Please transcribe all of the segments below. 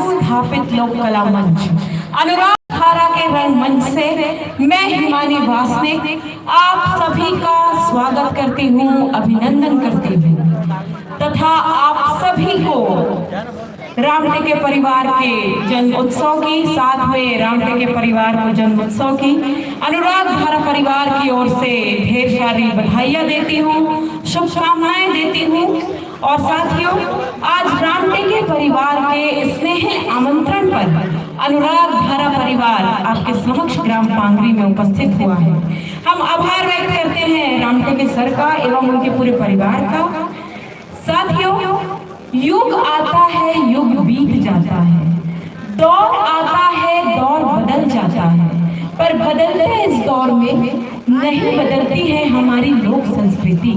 स्थापित लोक कला मंच अनुराग धारा के रंगमंच से मैं हिमानी वासनिक आप सभी का स्वागत करती हूँ, अभिनंदन करती हूँ तथा आप सभी को रामटेके परिवार के जन्म उत्सव की, सातवें रामटेके परिवार को जन्म उत्सव की अनुराग धारा परिवार की ओर से ढेर सारी बधाइयां देती हूँ, शुभकामनाएं देती हूँ। और साथियों, आज रामटेके परिवार के स्नेह आमंत्रण पर अनुराग धारा परिवार आपके समक्ष ग्राम पांगरी में उपस्थित हुआ है। हम आभार व्यक्त करते हैं रामटेके सर का एवं उनके पूरे परिवार का। साथियों, युग आता है, युग बीत जाता है, दौर आता है, दौर बदल जाता है, पर बदलते इस दौर में नहीं बदलती है हमारी लोक संस्कृति,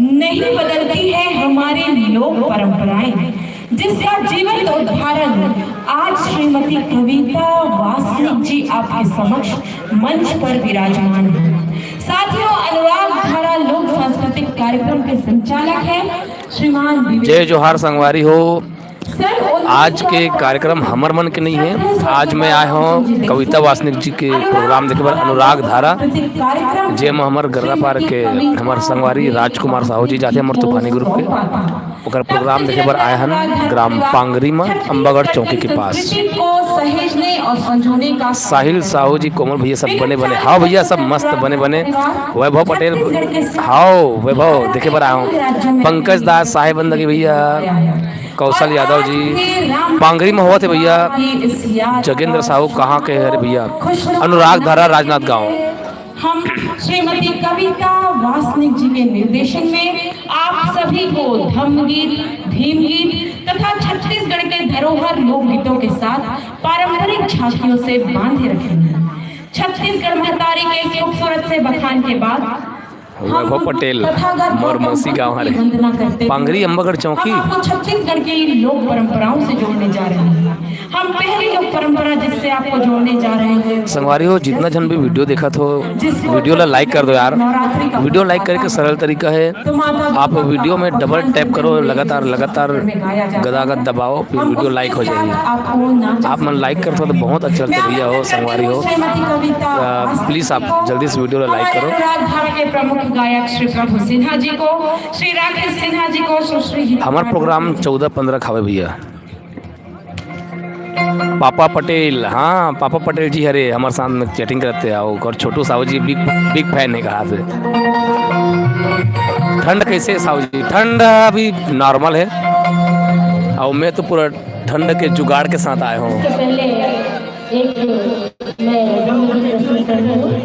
नहीं बदलती है हमारी लोक परंपराएं, जिसका जीवंत उदाहरण आज श्रीमती कविता वासनिक जी आपके समक्ष मंच पर विराजमान है। साथियों, अनुराग धारा लोक सांस्कृतिक कार्यक्रम के संचालक हैं श्रीमान जय जोहार संगवारी हो। आज के कार्यक्रम हमर मन के नहीं है। आज मैं आया हूँ कविता वासनिक जी के प्रोग्राम देखे पर अनुराग धारा, जे में हमार गर्रा पार के हमार संगवारी राजकुमार साहू जी जाते हमारे तूफानी ग्रुप के ओकर प्रोग्राम देखे पर आए हैं ग्राम पांगरी में अम्बागढ़ चौकी के पास। साहिल साहू जी, कोमल भैया सब बने बने, हाँ भैया सब मस्त बने बने। वैभव पटेल, हाँ वैभव देखे पर आया हूँ। पंकज दास साहेब बंदगी भैया, कौशल यादव जी पांगरी में हुआ थे भैया। जगेंद्र साहू कहाँ के है भैया? अनुराग धारा राजनाथ गांव। हम श्रीमती कविता वासनिक जी के निर्देशन में आप सभी को धम्म गीत, भीम गीत तथा छत्तीसगढ़ के धरोहर लोकगीतों के साथ पारंपरिक झांकियों से बांधे रखेंगे। छत्तीसगढ़ महतारी के खूबसूरत से बखान के बाद वैभव पटेल मोर मौसी गाँव हरे पांगरी अम्बागढ़ चौकी आपको छत्तीसगढ़ की लोक परंपराओं से जोड़ने जा रहे हैं। हम पहली लोक परंपरा जिससे आपको जोड़ने जा रहे हैं। संगवारी हो, जितना जन भी वीडियो देखा तो वीडियो ला लाइक कर दो यार। वीडियो लाइक करने का सरल तरीका है, आप वीडियो में डबल टैप करो, लगातार गदागद दबाओ, फिर वीडियो लाइक हो जाएगी। आप मन लाइक करते हो तो बहुत अच्छा लगता भैया हो संगवारी हो। प्लीज़ आप जल्दी से वीडियो ला लाइक करो। गायक श्री प्रभु सिन्हा जी को, श्री राकेश सिन्हा जी को, सुश्री हमारा प्रोग्राम 14-15 खावे भैया। पापा पटेल, हाँ पापा पटेल जी हरे हमारे साथ में चैटिंग करते आओ। और छोटू साहू जी बिग फैन है कहा से। ठंड कैसे है साहू जी? ठंड अभी नॉर्मल है और मैं तो पूरा ठंड के जुगाड़ के साथ आया हूँ।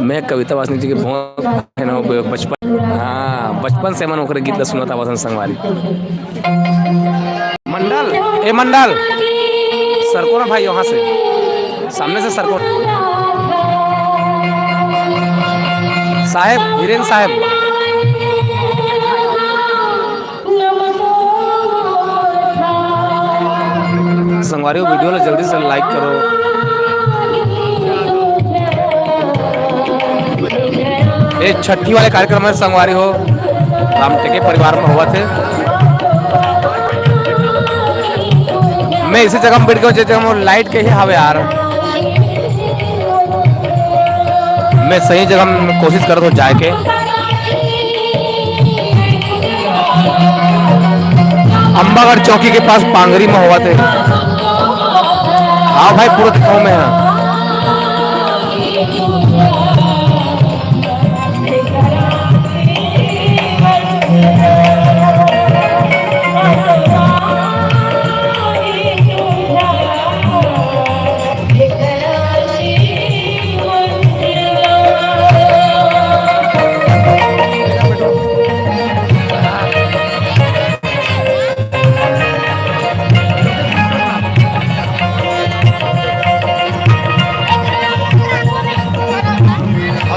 मैं कविता वासनिक जी के बहुत फैन हूँ बचपन, हाँ बचपन से मन ओकरे गीत सुना था वसंत संगवारी। मंडल, ए मंडल सरको ना भाई, वहाँ से सामने से सरको। साहेब, वीरेंद्र साहेब, संगवारी वीडियो ला जल्दी से लाइक करो। ये छठी वाले कार्यक्रम में संगवारी हो रामटेके परिवार में हुआ थे। मैं इसी जगह में बैठ गया जिस जगह लाइट के ही हवे यार। मैं सही जगह में कोशिश कर रहा हूँ जाए के। अम्बागढ़ चौकी के पास पांगरी में हुआ थे। हाँ भाई पूरा दिखाओ में है।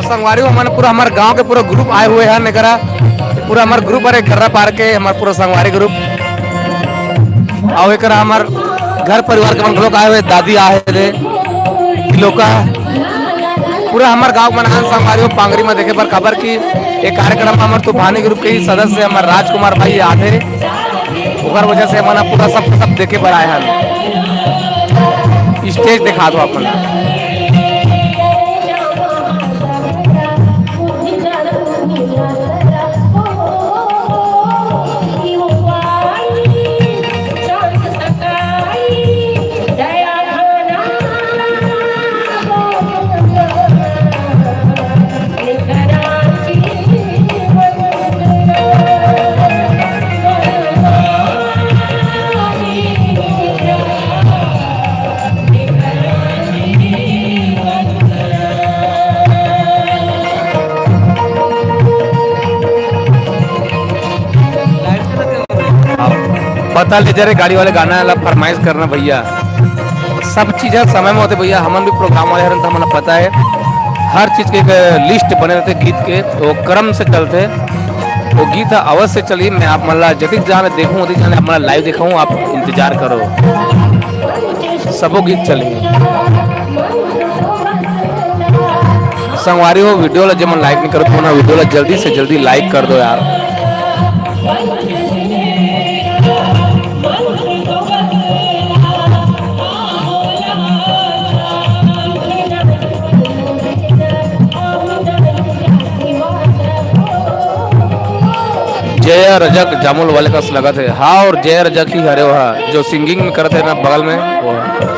संगवारी हमारे पूरा हमारे गांव के पूरा ग्रुप आए हुए हैं नगरा, पूरा हमारा ग्रुप अरे घर्रा पार के हमारा पूरा संगवारी ग्रुप और एक हमार घर परिवार के लोग आए हुए, दादी आए थे लोग का पूरा हमारे गांव मनान संगवारी पांगरी में देखे पर खबर की एक कार्यक्रम हमारे तूफानी ग्रुप के ही सदस्य हमारे राजकुमार भाई आते, वजह से हमारा पूरा सब देखे पर आए हैं। स्टेज दिखा दो अपन। पता ले जरे गाड़ी वाले गाना वाला फरमाइश करना भैया, सब चीज़ हर समय में होते भैया। हमन भी प्रोग्राम वाले हरन हमें पता है, हर चीज़ के एक लिस्ट बने रहते गीत के, तो क्रम से चलते वो गीत अवश्य चलिए। मैं आप मतलब जतिक जहाँ मैं देखूँ उतनी जाने आप लाइव दिखाऊँ, आप इंतजार करो, सबो गीत चलिए। संगवारी हो वीडियो ला जब लाइक नहीं करो तो ना वीडियो ला जल्दी से जल्दी लाइक कर दो यार। जय रजक जामुल वाले का लगा थे। हाँ, और जय रजक ही हरे वहा जो सिंगिंग में करते हैं ना बगल में वो है।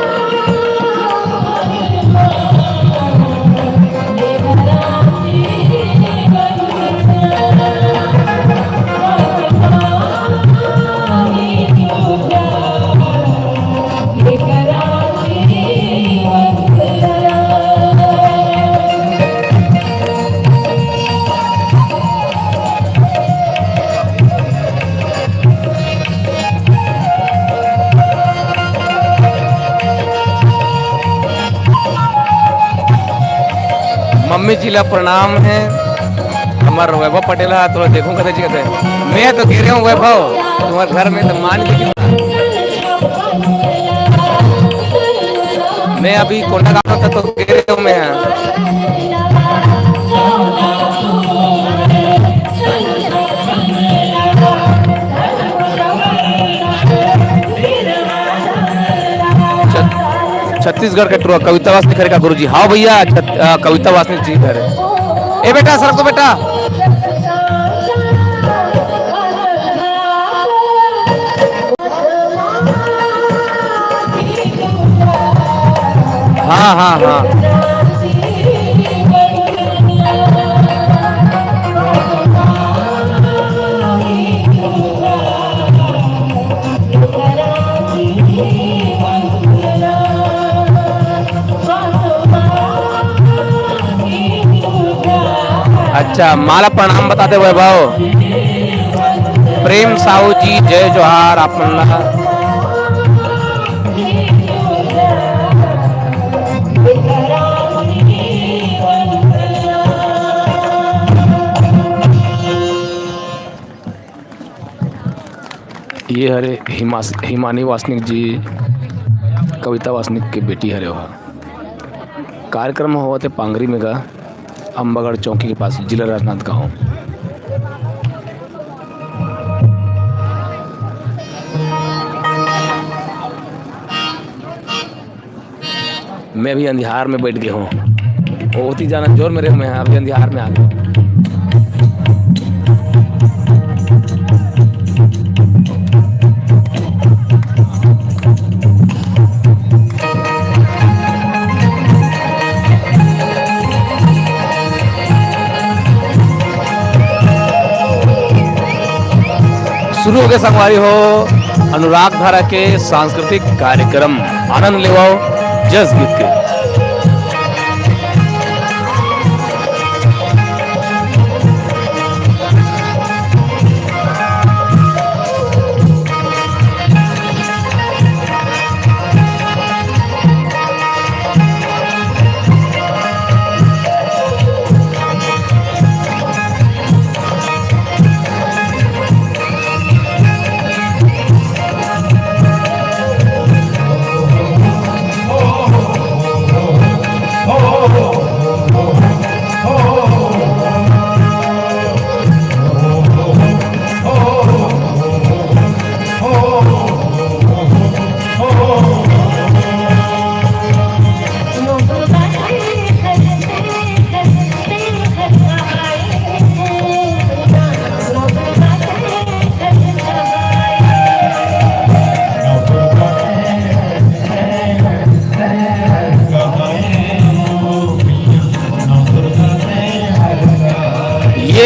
मम्मी जी ला प्रणाम है। हमारे वैभव पटेल है तो देखूं कहते जी कहते मैं तो गिरे हूँ वैभव तुम्हारे घर में तो मान के मैं अभी कोटा गाँव था तो गिरे हूँ मैं। छत्तीसगढ़ के टूर कविता वासनिक खरे का गुरु जी। हाँ भैया कविता वासनिक जी खरे। ए बेटा सर को बेटा हाँ हाँ हाँ अच्छा माला प्रणाम बताते वैभव। प्रेम साहू जी जय जोहार आप ये हरे हिमानी वासनिक जी कविता वासनिक की बेटी हरे वहा कार्यक्रम हुआ थे पांगरी में का अंबागढ़ चौकी के पास जिला राजनांदगांव। मैं भी अंधियार में बैठ गया हूँ, होती जाना जोर मेरे में अभी अंधियार में आ गया। शुरू हो गए संगवारी हो अनुराग धारा के सांस्कृतिक कार्यक्रम आनंद लेवाओ जस गीत के।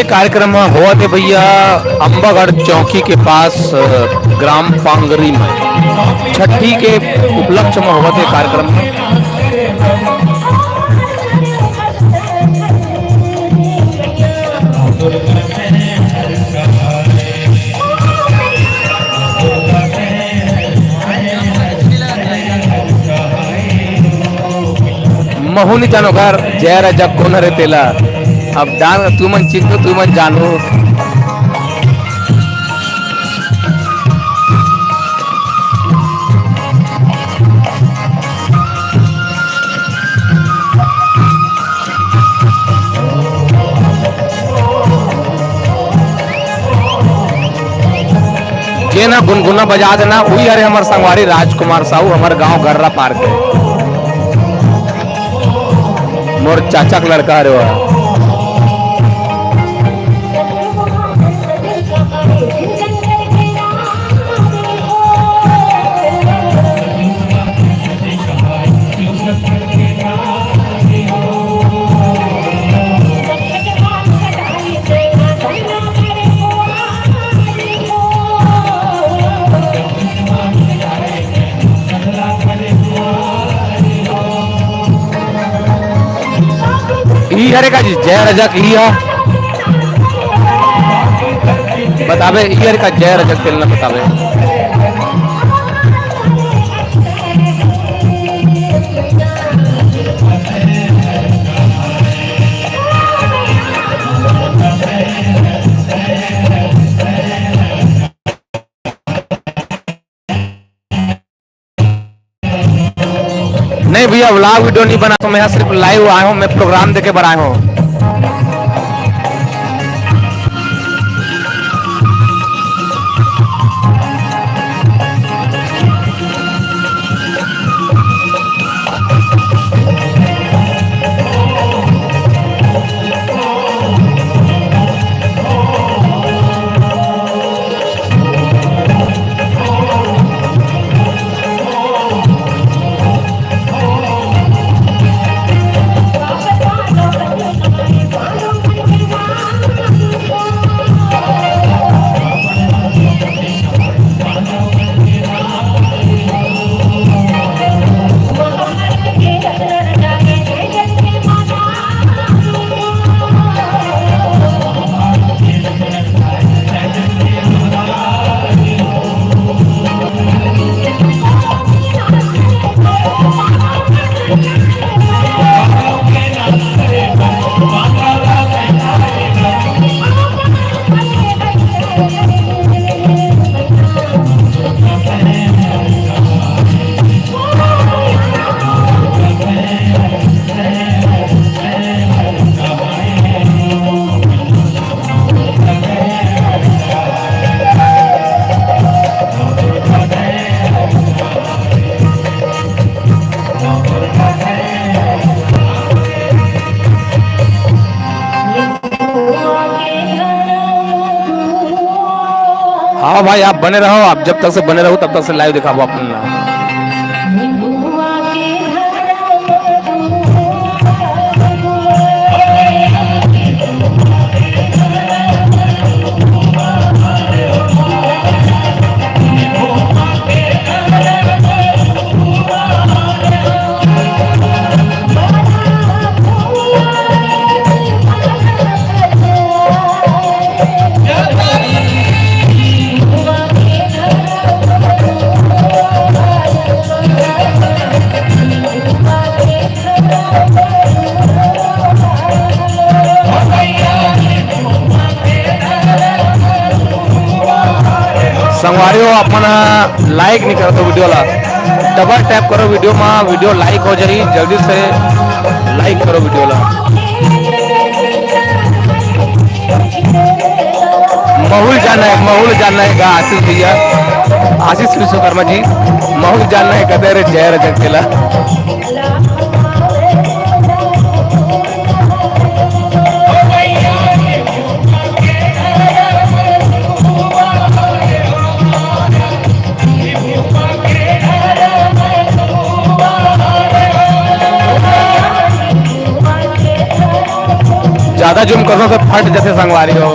कार्यक्रम हुआ थे भैया अंबागढ़ चौकी के पास ग्राम पांगरी में छठी के उपलक्ष्य में हुआ थे कार्यक्रम। महू नहीं जानो घर जय राजा कौन रे तेला अब जान तू मन चिंतो तू मन जानो। जे ना गुनगुना बजा देना वही अरे हमारे संगवारी राजकुमार साहू हमारे गांव गर्रा पार्क है मोर चाचा का लड़का रे वह। हरे का जय रजक ही बतावे हरे का जय रजक तेलना बतावे। नहीं भैया व्लॉग वीडियो नहीं बना तो मैं यहाँ सिर्फ लाइव आया हूँ, मैं प्रोग्राम देके बनाया हूँ। हाँ भाई आप बने रहो, आप जब तक से बने रहो तब तक से लाइव दिखाओ अपना। संगवारी हो अपना लाइक नहीं करते वीडियो ला डबल टैप करो वीडियो में, वीडियो लाइक हो जाए जल्दी से लाइक करो वीडियो ला। महूल जानना है आशीष भैया, आशीष विश्वकर्मा जी महूल जानना है कहते रहे जय रजक केला। ज्यादा जूम करो तो फट जैसे संगवारी हो।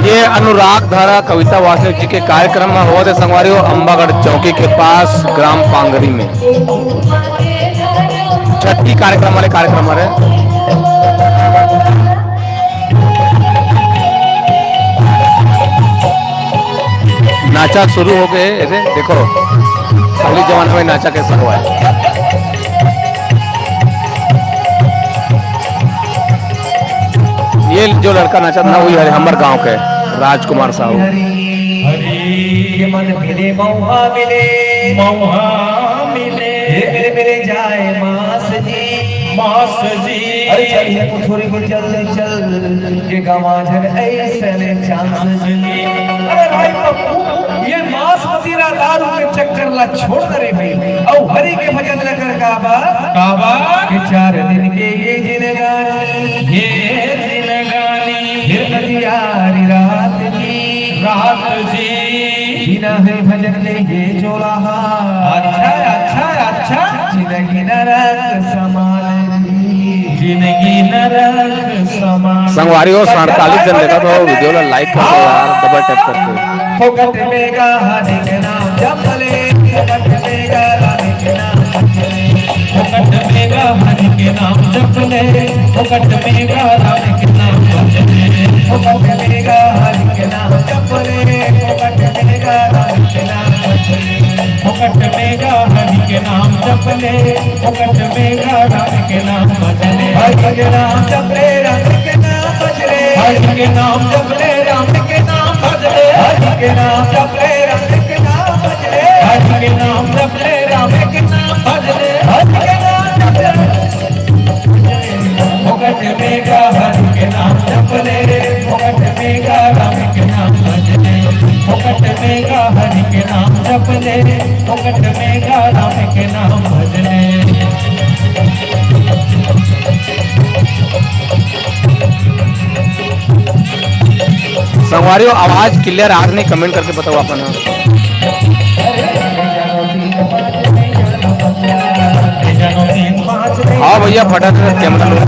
ये अनुराग धारा कविता वासनिक जी के कार्यक्रम में हुआ थे संगवारी हो, अंबागढ़ चौकी के पास ग्राम पांगरी में। छठी कार्यक्रम वाले कार्यक्रम वाले नाचा शुरू हो गए। देखो पहले जमाने में नाचा कैसा हुआ है। ये जो लड़का नाचा था वही हमारे गांव के राजकुमार साहू। मन मिले मौहा मिले मेरे जाए मास जी अरे चलिए थोड़ी को चल ये गवा झर ऐसे चांस जी। अरे भाई पप्पू ये मास मदिरा दारू के चक्कर ला छोड़ दे भाई और हरि के भजन लेकर काबा के 4 दिन के ये जिनगानी फिर नदियारी रात जी बिना है भजन ले ये जोला। अच्छा जिंदगी नरक समान संगवारी हो 47 जन देखा तो वीडियो ला लाइक कर दो यार, डबल टैप करके। फोकट में गाने के नाम जप ले फोकट में गाने के नाम फोकट में गाने के नाम जप ले फोकट में गाने के नाम फोकट में गाने के नाम जप ले फोकट में गाने के नाम फोकट में गाने के नाम जप ले फोकट में गाने के नाम भजले भाई के नाम जप ले राम के नाम भजले भाई के नाम जप ले राम के नाम भजले भाई के नाम जप ले राम के नाम भजले भाई के नाम जप ले राम के नाम भजले भाई के नाम जप ले फोकट में गाने के नाम जप ले फोकट में गाने के नाम भजले फोकट में गाने के नाम जप ले फोकट में गाने के नाम भजले। संगवारी हो आवाज क्लियर आग नहीं, कमेंट करके बताओ अपन। हाँ भैया फटा कैमरा लोग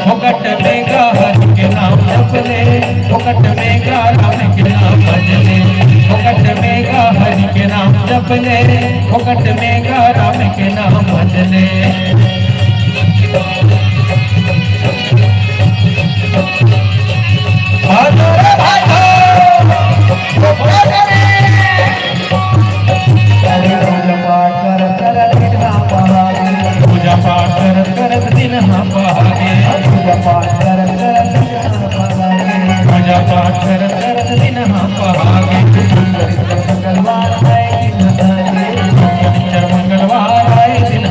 फोकट में गाने के नाम जप ले फोकट में गाने के नाम भजले फोकट में गाने के नाम जप ले फोकट में गाने के नाम भजले। पूजा पाठ करत दिन हम पहागे पूजा पाठ करत दिन हम पहागे मंगलवार आए दिन मंगलवार आए दिन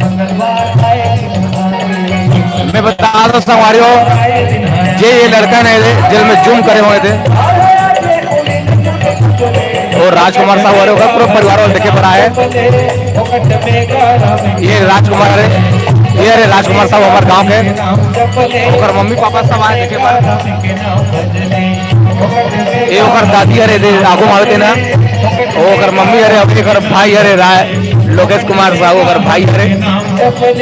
मंगलवार आए दिन। मैं बता दो संगवारी हो ये लड़का नहीं थे जेल में जूम करे हुए थे और राजकुमार साहब वाले का पूरा परिवार वाले देखे पर आए। ये राजकुमार है, ये अरे राजकुमार साहब हमारे गांव के और मम्मी पापा सब आए देखे पर। ये ओकर दादी अरे आगू मारते ना ओकर मम्मी अरे अपने घर भाई अरे राय लोकेश कुमार साहब ओकर भाई अरे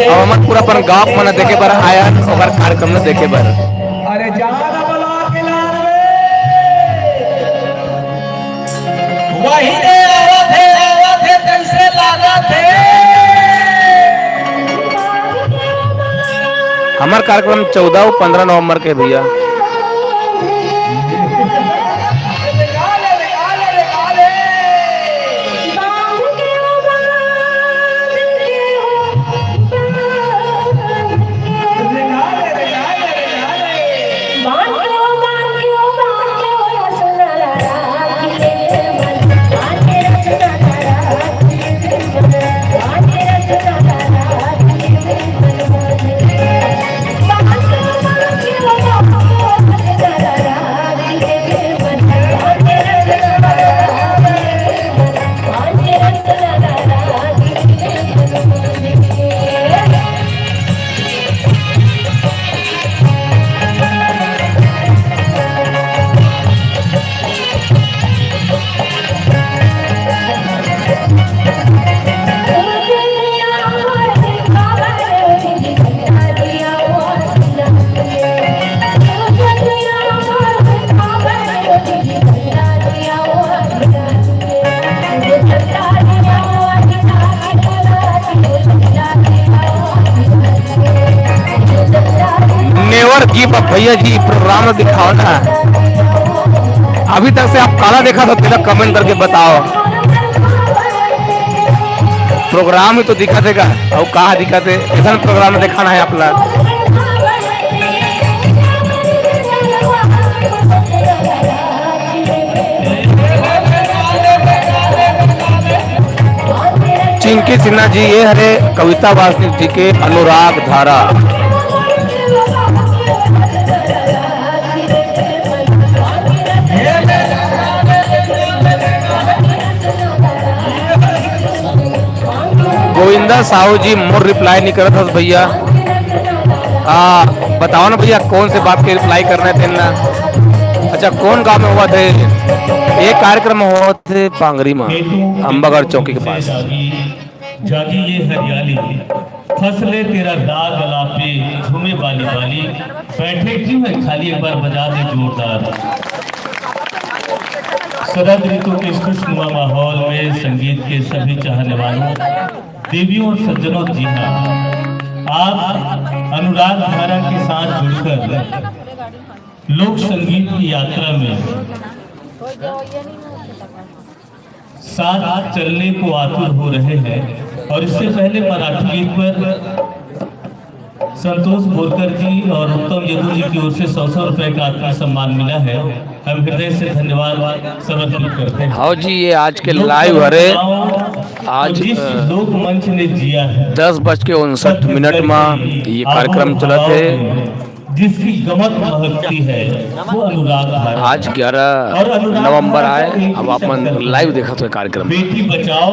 और हमारे पूरा अपन गांव मना देखे पर आया ओकर कार्यक्रम में देखे पर। अरे जाना बला के लान वही दे आवत है कैसे लागत है। हमारा कार्यक्रम 14 और 15 नवंबर के भैया। भैया जी प्रोग्राम में दिखाओ ना, अभी तक से आप काला देखा तो तेरा कमेंट करके बताओ। प्रोग्राम ही तो दिखा देगा और कहाँ दिखाते, ऐसा प्रोग्राम में दिखाना है अपना। चिंकी सिन्हा जी ये हरे कविता वासनिक जी के अनुराग धारा। गोविंदा साहू जी मोर रिप्लाई नहीं करत हस भैया। बताओ ना भैया कौन से बात के रिप्लाई करना थे ना। अच्छा कौन गांव में हुआ थे? एक कार्यक्रम हुआ थे पांगरी में, अंबागढ़ चौकी के पास। जागी ये हरियाली फसले तेरा दाग गला पे झूमे वाली वाली, बैठे क्यों है खाली, एक बार बजा दे जोरदार। शरद ऋतु के इस खुशनुमा माहौल में संगीत के सभी चाहने वालों, देवियों और सज्जनों, जी हाँ, आप अनुराग धारा के साथ जुड़कर लोक संगीत की यात्रा में साथ चलने को आतुर हो रहे हैं। और इससे पहले मराठी गीत पर संतोष बोरकर जी और उत्तम यदु जी की ओर से 100 रुपए का आत्म सम्मान मिला है। हम हृदय से धन्यवाद समर्पित करते हैं। हाँ जी, ये आज के लाइव हरे आज लोक मंच ने जिया है 10:59 में ये कार्यक्रम चला थे, जिसकी गमक महकती है वो अनुराग धारा। आज 11 नवंबर आए। अब आप मन लाइव देखा तो कार्यक्रम बेटी बचाओ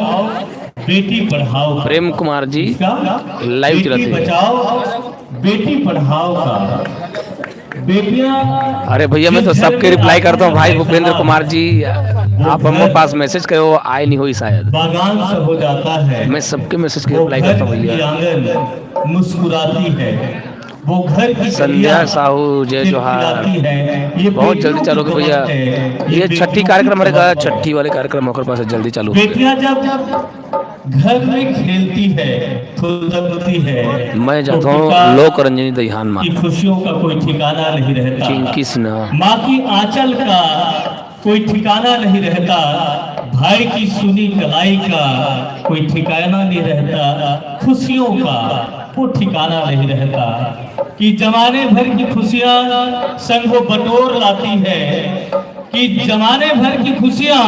बेटी पढ़ाओ, प्रेम कुमार जी लाइव चला बेटी थे। बचाओ बेटी पढ़ाओ का बेटियां। अरे भैया मैं तो सबके रिप्लाई करता हूँ भाई। भूपेंद्र कुमार जी आप हमारे पास मैसेज करो, आए नहीं हुई शायद। बागान से हो जाता है, मैं सबके मैसेज के रिप्लाई करता हूँ भैया। आंगन मुस्कुराती है, वो घर की संध्या साहू जय जोहार। बहुत जल्दी चालू हो भैया, ये छठी कार्यक्रम रहेगा, छठी वाले कार्यक्रम होकर पास जल्दी चालू। बेटियां जब घर में खेलती है फुदकती है, मैं जाता हूँ लोक रंजनी दहियान माँ की खुशियों का कोई ठिकाना नहीं रहता। चिंकी सिन्हा माँ की आंचल का कोई ठिकाना नहीं रहता, भाई की सुनी कलाई का कोई ठिकाना नहीं रहता, खुशियों का वो ठिकाना नहीं रहता कि जमाने भर की खुशियाँ संगो बटोर लाती है, कि जमाने भर की खुशियाँ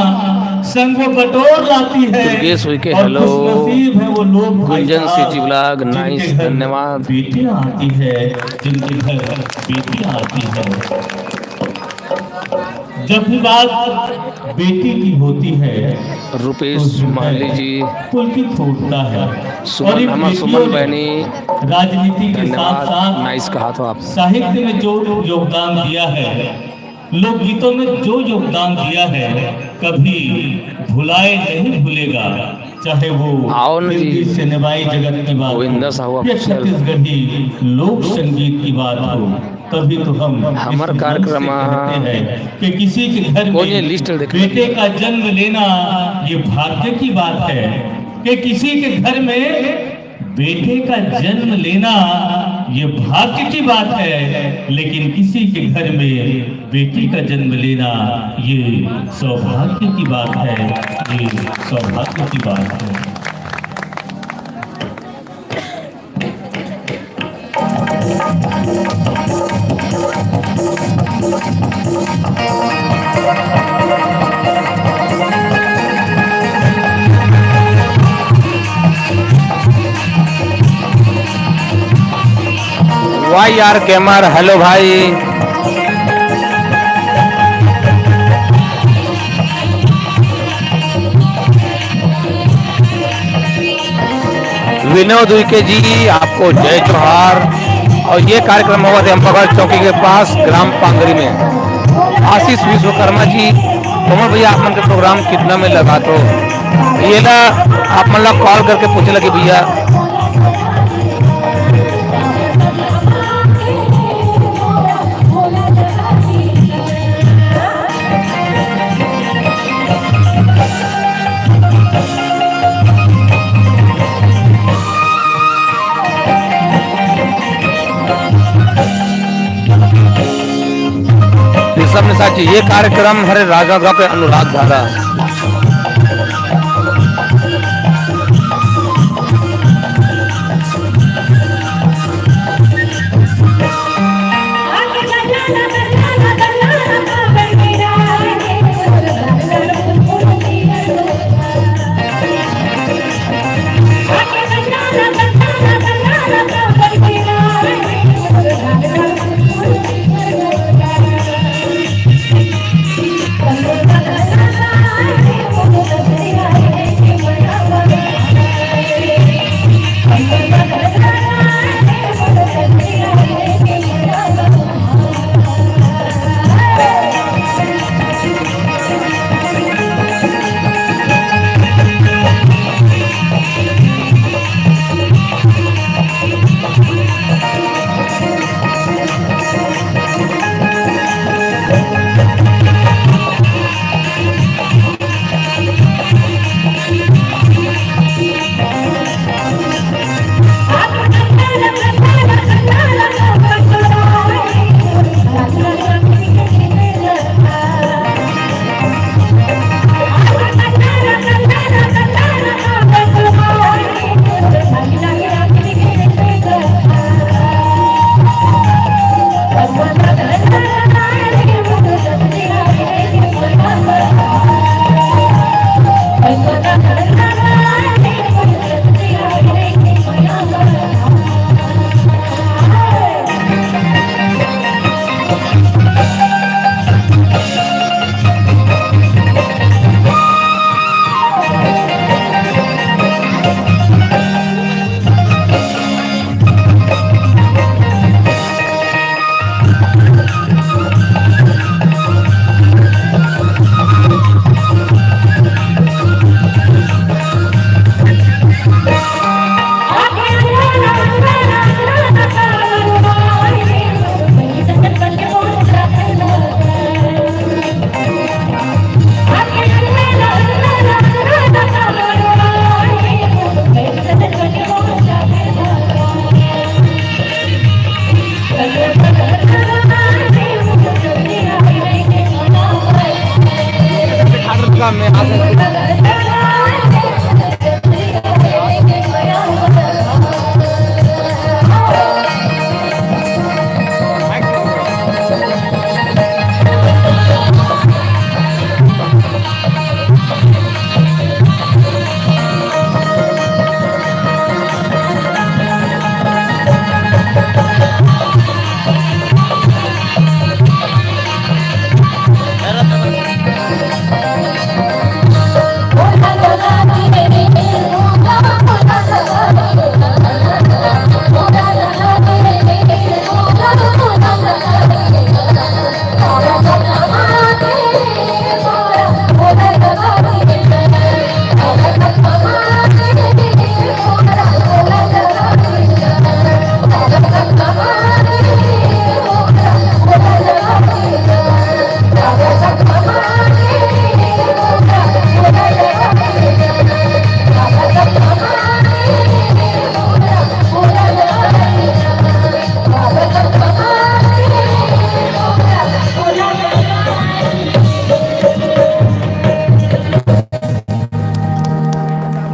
संगो बटोर लाती है। दुर्गेश हुई के और हेलो, खुशनसीब है वो लोग गुंजन सिटी ब्लॉग नाइस, धन्यवाद। बेटियाँ आती है जिनके घर बेटियाँ आती है। जब भी बात बेटी की होती है रुपेश माली जी पुलकित होता है। सुमन हमार सुमन बहनी राजनीति के साथ धन्यवाद, साथ नाइस कहा तो आप। साहित्य में जो योगदान दिया है, लोकगीतों में जो योगदान दिया है, कभी भुलाए नहीं भूलेगा, चाहे वो आओ न जी। हिंदी सिनेमाई जगत की बात गोविंदा हो साहू या अफसर। छत्तीसगढ़ी लोक संगीत की बात हो, तभी तो हम हमार इस कार्यक्रम मंच से कहते हैं कि किसी के घर कौन ये में लिस्ट देख बेटे का जन्म लेना ये भाग्य की बात है, कि किसी के घर में बेटे का जन्म लेना ये भाग्य की बात है, लेकिन किसी के घर में बेटी का जन्म लेना ये सौभाग्य की बात है, ये सौभाग्य की बात है। वाई आर गेमर हेलो भाई। विनोद उइके जी आपको जय जोहार। और ये कार्यक्रम हुआ था अंबागढ़ चौकी के पास ग्राम पांगरी में। आशीष विश्वकर्मा जी, कमल भैया आप मन के प्रोग्राम कितना में लगा, तो ये ना आप मतलब कॉल करके पूछे लगे भैया ऋषभ निषाद जी। ये कार्यक्रम हमारे राजनांदगांव के अनुराग धारा।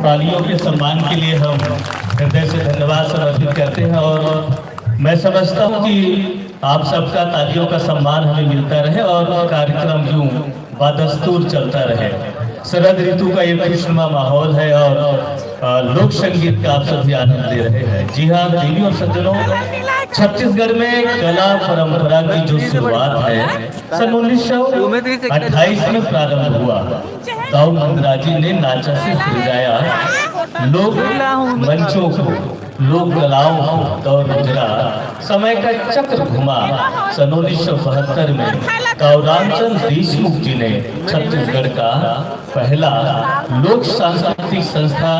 तालियों के सम्मान के लिए हम हृदय से धन्यवाद समर्पित करते हैं और मैं समझता हूं कि आप सबका तालियों का सम्मान हमें मिलता रहे और कार्यक्रम यूं बदस्तूर चलता रहे। शरद ऋतु का ये खुशनुमा माहौल है और लोक संगीत का आप सभी आनंद ले रहे हैं। जी हाँ देवी और सज्जनों, छत्तीसगढ़ में कला परंपरा की जो शुरुआत है सन 1928 में प्रारंभ हुआ। दाऊ मंदराजी ने नाचा से सजाया लोक मंचों को, लोक कलाओं को दौर गुजरा, समय का चक्र घुमा। सन 1972 में गौरामचंद देशमुख जी ने छत्तीसगढ़ का पहला लोक सांस्कृतिक संस्था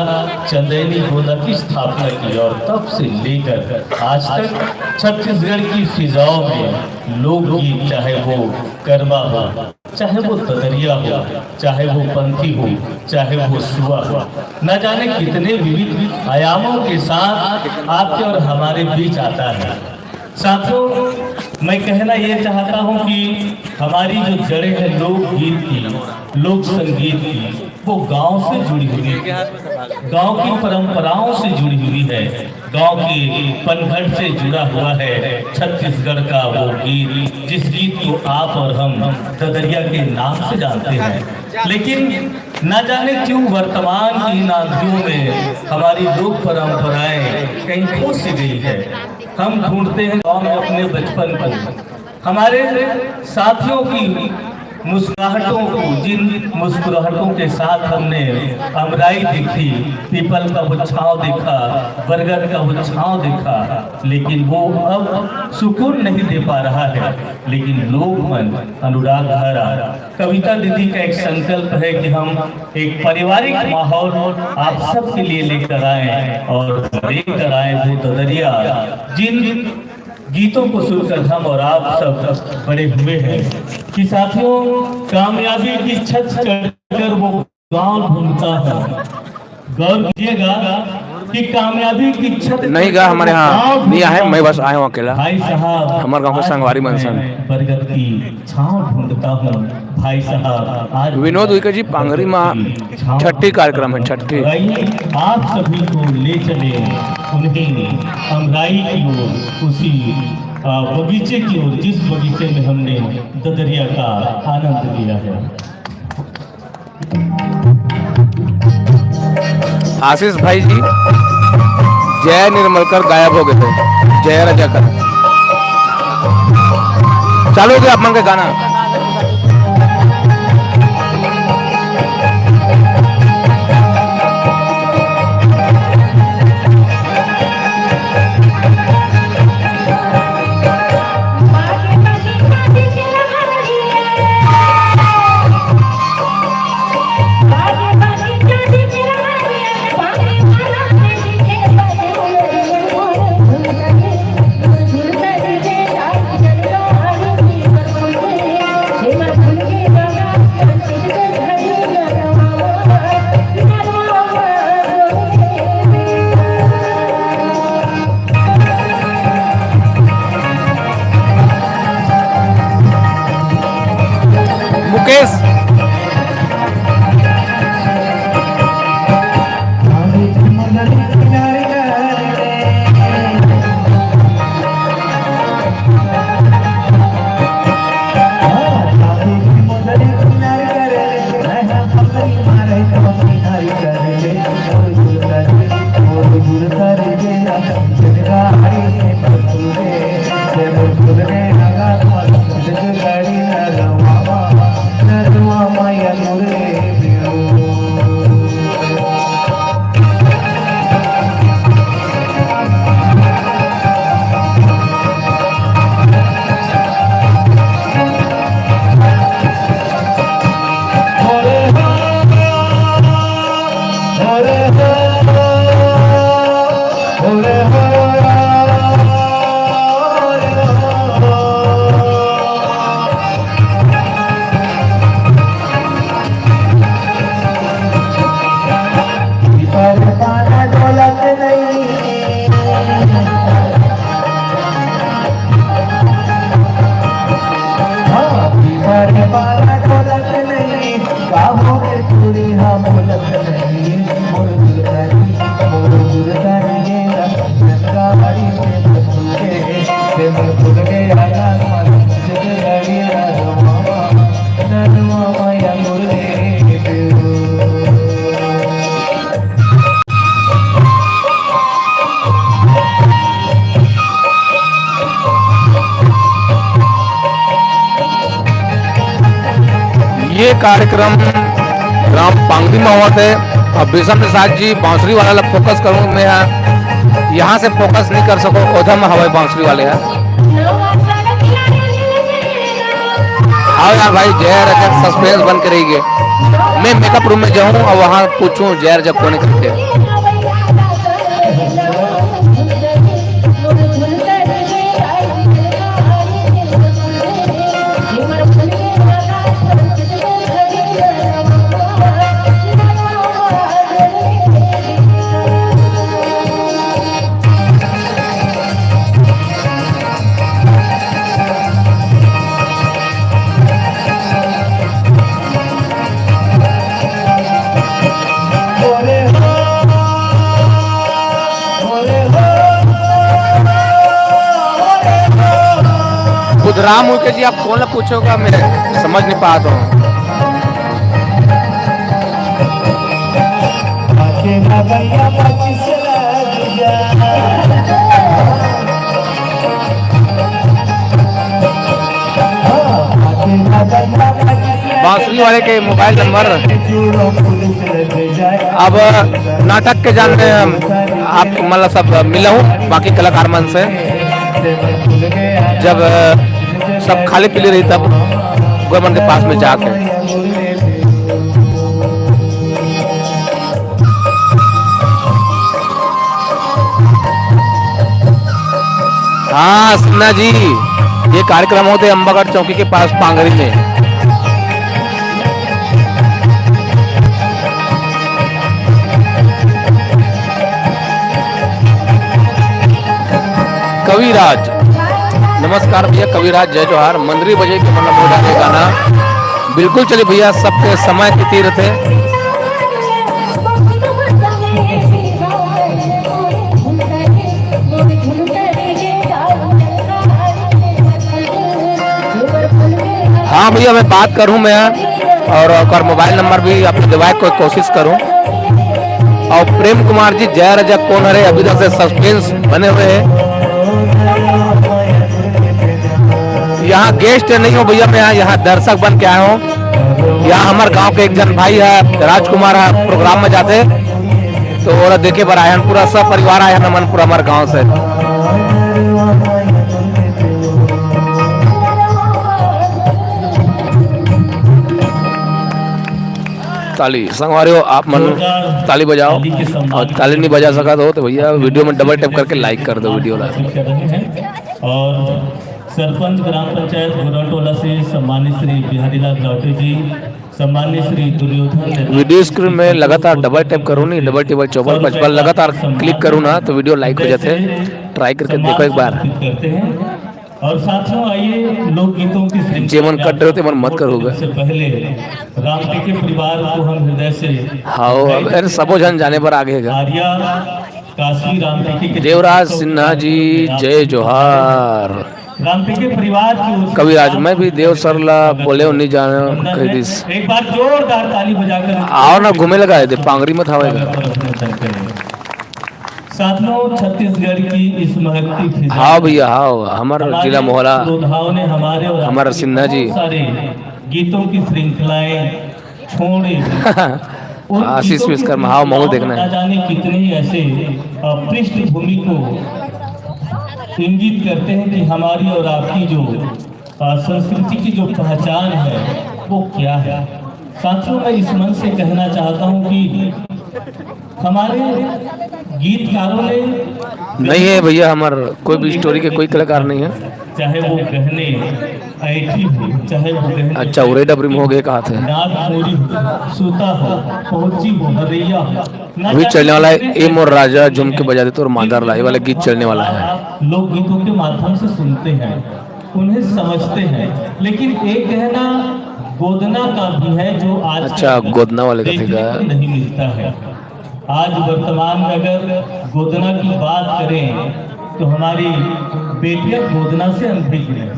चंदेली गोंदा की स्थापना की और तब से लेकर आज तक छत्तीसगढ़ की फिजाओं में लोकगीत, चाहे वो गरबा हो, चाहे वो ददरिया हो, चाहे वो पंथी हो, चाहे वो सुआ हो, न जाने कितने विविध आयामों के साथ आपके और हमारे बीच आता है। साथियों, मैं कहना ये चाहता हूँ कि हमारी जो जड़ें हैं लोकगीत की, लोक संगीत की, वो गांव से जुड़ी हुई है, गांव की परंपराओं से जुड़ी हुई है, गांव की पनघट से जुड़ा हुआ है छत्तीसगढ़ का वो गीत, जिस गीत को आप और हम ददरिया के नाम से जानते हैं। लेकिन न जाने क्यों वर्तमान की नादियों में हमारी लोक परंपराएं कहीं खो सी गई है। हम ढूंढते हैं गांव में अपने बचपन को, हमारे साथियों की मुस्कुराहटों को, जिन मुस्कुराहटों के साथ हमने अमराई देखी, पीपल का वो छाँव देखा, बरगद का वो छाँव देखा, लेकिन वो अब सुकून नहीं दे पा रहा है। लेकिन लोक मन अनुराग धारा कविता दीदी का एक संकल्प है कि हम एक पारिवारिक माहौल आप सबके लिए लेकर आए और लेकर आए वो ददरिया, जिन गीतों को सुनकर हम और आप सब बड़े हुए हैं कि साथियों, कामयाबी की छत चढ़कर वो गांव ढूंढता है। गौर कीजिएगा कि कामयाबी की छत नहीं गा हमारे यहाँ नहीं आए, मैं बस आया हूँ अकेला। भाई साहब, हमारे गांव का संगवारी मनसन बरगद की छांव ढूंढता हूँ भाई साहब। आज विनोद उइके जी पांगरी में छठी कार्यक्रम है, छठी। आप सभी को ले चले उन्हें अमराई की ओर, उसी बगीचे की ओर जिस बगीचे में हमने ददरिया का आनंद लिया है। आशीष भाई जी जय निर्मलकर गायब हो गए थे, जय रजाकर चालू हो गया आप मन के गाना। मुकेश ये कार्यक्रम ग्राम पांगरी में हुआ थे और विषम प्रसाद जी बांसुरी वाला फोकस करूँ मैं यहाँ से फोकस नहीं कर सको, ओधम हवाई बांसुरी वाले हैं। आओ यार भाई, जय रजक सस्पेंस बन के रही है। मैं मेकअप रूम में जाऊँ और वहाँ पूछूँ जय रजक कौन करते। राम उके जी, आप कौन ला पूछोगा, मैं समझ नहीं पाता हूँ। बांसुरी वाले के मोबाइल नंबर अब नाटक के जानते हैं आप, मतलब सब मिला हूँ बाकी कलाकार मन से, जब सब खाली पीली रही तब गवर्नमेंट के पास में जाके। हाँ सिन्हा जी, ये कार्यक्रम होते अंबागढ़ चौकी के पास पांगरी में। कविराज, नमस्कार भैया कविराज, जय जोहार। मंदरी बजे के मतलब मोटा के गाना बिल्कुल चले भैया, सबके समय की तीर्थ है। हाँ भैया मैं बात करूँ मैं, और मोबाइल नंबर भी अपने दिवाए को कोशिश करूँ। और प्रेम कुमार जी, जय रजा कौन हरे, अभी तक से सस्पेंस बने हुए हैं। यहाँ गेस्ट नहीं हो भैया, मैं यहाँ दर्शक बन के आया हूँ। यहाँ हमारे गांव के एक जन भाई है राजकुमार है, प्रोग्राम में जाते तो वो देखे पर आए, पूरा सब परिवार आया ना, मन पूरा हमारे गांव से। ताली संगवारियों, आप मन ताली बजाओ, और ताली नहीं बजा सका तो भैया वीडियो में डबल टैप करके लाइक कर दो वीडियो ला। और सरपंच ग्राम पंचायत गोरटोला से सम्मानित श्री बिहारीलाल लावटे जी, सम्मानित श्री दुर्योधन। वीडियो स्क्रीन में लगातार डबल टैप करूँ, नहीं डबल टेबल चौबल पचपन लगातार क्लिक करूँ ना तो वीडियो लाइक हो जाते हैं। ट्राई करके देखो एक बार। करते हैं। और साथियों आइए लोकगीतों की जेमन कट रहे थे मन मत करोगे। से पहले राम के परिवार को हम हृदय से हाँ सबो जन जाने पर आगे है। आर्या काशी राम के देवराज सिन्हा जी, जय जोहार। राम के परिवार की कविराज, मैं भी देव सर ला बोले नहीं जाना कह दिस। एक बार जोरदार ताली बजाकर आओ ना घूमे लगा है पांगरी में था। साथियों छत्तीसगढ़ की इस महत्वपूर्ण हाँ भैया, हाँ हमारा जिला मोहला योद्धाओं ने हमारा सिन्हा जी सारे गीतों की श्रृंखलाएं छोड़े। आशीष विश्वकर्मा, हाँ मऊ देखना है। जाने कितने ही ऐसे पृष्ठभूमि को इंगित करते हैं कि हमारी और आपकी जो संस्कृति की जो पहचान है वो क्या है। साथियों मैं इस मन से कहना चाहता हूँ कि हमारे गीतकारों ने नहीं है भैया, हमारा कोई भी स्टोरी के कोई कलाकार नहीं है, चाहे वो गहने ऐठी हो, चाहे वो गहने अच्छा उरे डबरी में हो गए कहा थे। नाद मोरी हो, सूता हो, पहुंची हो, हरैया हो, अभी चलने वाला है एम और राजा झुम के बजा देते और मादार लाई वाला गीत चलने वाला है। लोक गीतों के माध्यम से सुनते हैं, उन्हें समझते हैं, लेकिन एक गहना गोदना का भी है जो आज अच्छा गोदना वाले का थे नहीं मिलता है। आज वर्तमान में अगर गोदना की बात करें तो हमारी बेटियां गोदना से अनभिज्ञ है,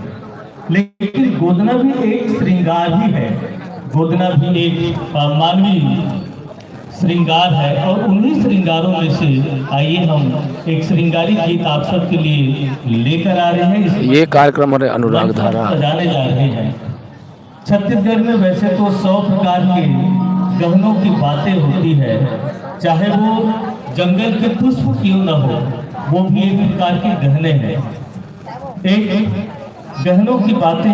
लेकिन गोदना भी एक श्रृंगार ही है। गोदना भी एक मानवीय श्रृंगार है और उन्हीं श्रृंगारों में से आइए हम एक श्रृंगारी गीत आप सबके लिए लेकर आ रहे हैं। ये कार्यक्रम हमारे अनुराग धारा सजाने जा रहे हैं। छत्तीसगढ़ में वैसे तो 100 प्रकार के गहनों की बातें होती है, चाहे वो जंगल के पुष्प क्यों न हो, वो भी एक प्रकार के गहने हैं। एक गहनों की बातें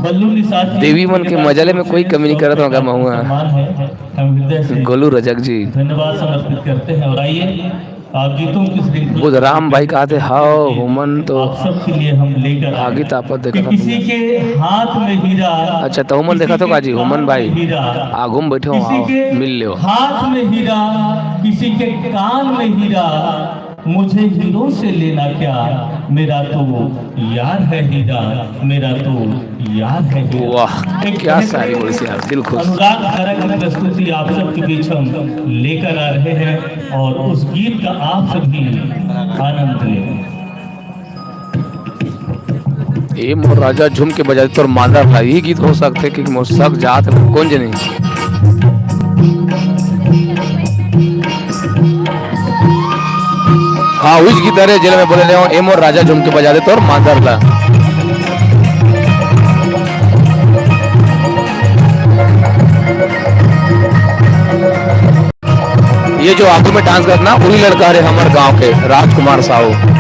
बल्लू निषाद देवी मन के मजले में कोई कमी नहीं करता होगा। महुआ हम हृदय से गोलू रजक जी धन्यवाद समर्पित करते हैं। और आइए गीतों की श्रृंखला बुध राम भाई कहते हाओ हुमन तो आप सबके लिए हम लेकर आगे तापत देखा था। किसी के हाथ में हीरा, अच्छा तो हुमन देखा तो काजी हुमन भाई हीरा, आगुम बैठे हो, किसी आओ के मिल लियो। हाथ में हीरा, किसी के कान में हीरा, मुझे हीरों से लेना क्या, मेरा तो यार है हीरा, मेरा तो यार है हीरा। वाह क्या सारी बोली सी यार, दिल खुश। अनुराग धारा की प्रस्तुति आप सबके बीच हम लेकर आ रहे हैं और उस गीत का आप सभी आनंद लें। ए मोर राजा झूम के बजाते तोर मांदा था, यही गीत हो सकते कि मोर सक जात है, कौन जने। हाँ उस गीत अरे जेल में बोले रहे हो ए मोर राजा झूम के बजाते तोर मांदा था। ये जो आगू में डांस करना वही लड़का है हमारे गांव के राजकुमार साहू।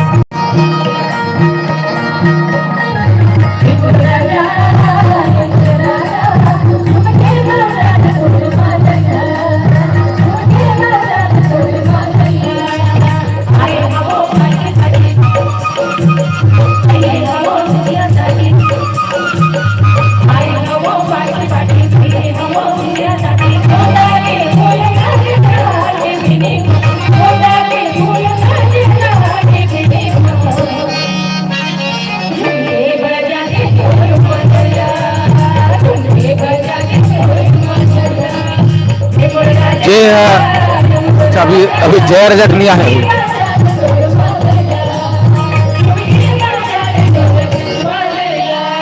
अच्छा अभी जय रजत नहीं आए।